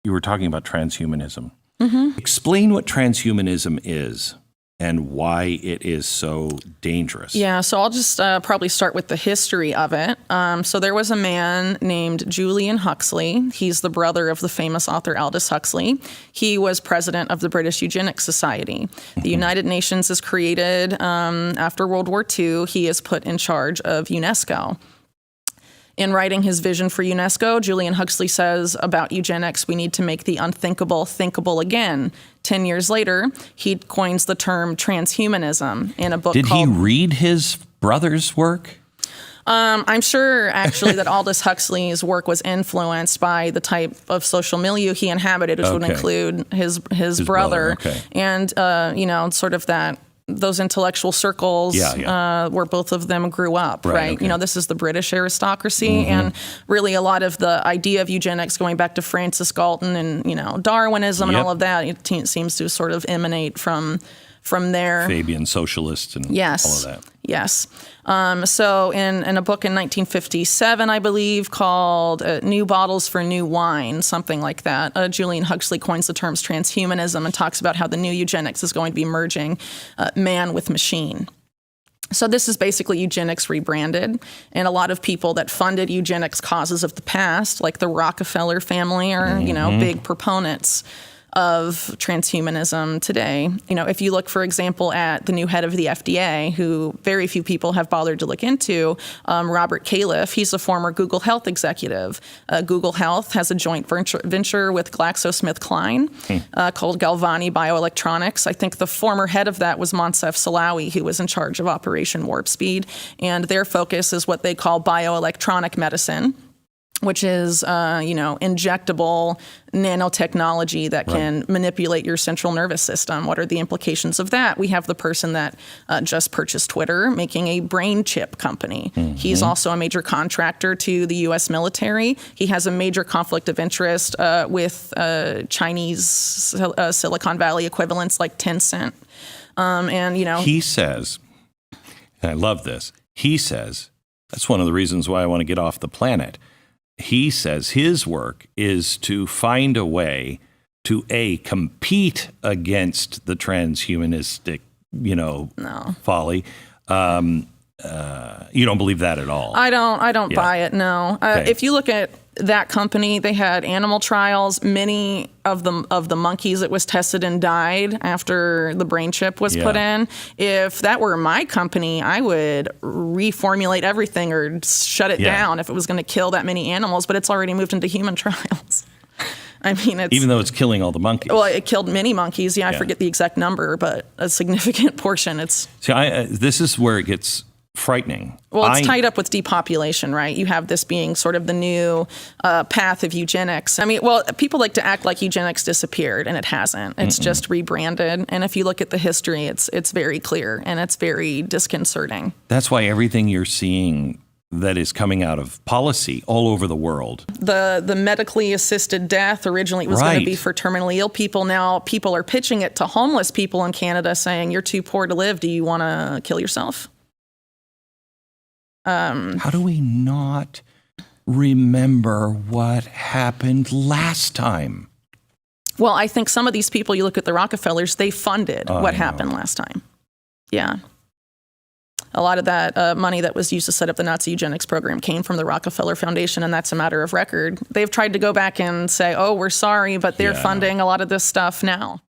you were talking about transhumanism. Mm-hmm. Explain what transhumanism is and why it is so dangerous. Yeah, so I'll just probably start with the history of it. So there was a man named Julian Huxley. He's the brother of the famous author Aldous Huxley. He was president of the British Eugenics Society. The United Nations is created after World War II. He is put in charge of UNESCO. In writing his vision for UNESCO, Julian Huxley says about eugenics, we need to make the unthinkable thinkable again. 10 years later, he coins the term transhumanism in a book called... Did he read his brother's work? I'm sure, actually, that Aldous Huxley's work was influenced by the type of social milieu he inhabited, which would include his brother. And, sort of those intellectual circles where both of them grew up, right? Okay. This is the British aristocracy, and really a lot of the idea of eugenics going back to Francis Galton and, Darwinism and all of that, it seems to sort of emanate from there. Fabian socialists and all of that. Yes. So in a book in 1957, I believe, called New Bottles for New Wine, something like that, Julian Huxley coins the terms transhumanism and talks about how the new eugenics is going to be merging man with machine. So this is basically eugenics rebranded, and a lot of people that funded eugenics causes of the past, like the Rockefeller family, are, big proponents of transhumanism today. If you look, for example, at the new head of the FDA, who very few people have bothered to look into, Robert Califf, he's a former Google Health executive. Google Health has a joint venture with GlaxoSmithKline called Galvani Bioelectronics. I think the former head of that was Moncef Slaoui, who was in charge of Operation Warp Speed, and their focus is what they call bioelectronic medicine, which is, injectable nanotechnology that can manipulate your central nervous system. What are the implications of that? We have the person that just purchased Twitter, making a brain chip company. He's also a major contractor to the U.S. military. He has a major conflict of interest with Chinese Silicon Valley equivalents like Tencent. He says, and I love this, he says, that's one of the reasons why I want to get off the planet. He says his work is to find a way to compete against the transhumanistic, folly. You don't believe that at all? I don't buy it. No. If you look at that company, they had animal trials. Many of the monkeys that was tested and died after the brain chip was put in. If that were my company, I would reformulate everything or shut it down if it was going to kill that many animals. But it's already moved into human trials. I mean, even though it's killing all the monkeys. Well, it killed many monkeys. I forget the exact number, but a significant portion. This is where it gets frightening. Well, it's tied up with depopulation, right? You have this being sort of the new path of eugenics. I mean, people like to act like eugenics disappeared, and it hasn't. It's just rebranded. And if you look at the history, it's very clear, and it's very disconcerting. That's why everything you're seeing that is coming out of policy all over the world. The medically assisted death, originally it was going to be for terminally ill people. Now people are pitching it to homeless people in Canada saying, you're too poor to live. Do you want to kill yourself? How do we not remember what happened last time? Well, I think some of these people, you look at the Rockefellers, they funded what happened last time. Yeah. A lot of that money that was used to set up the Nazi eugenics program came from the Rockefeller Foundation, and that's a matter of record. They've tried to go back and say, oh, we're sorry, but they're funding a lot of this stuff now.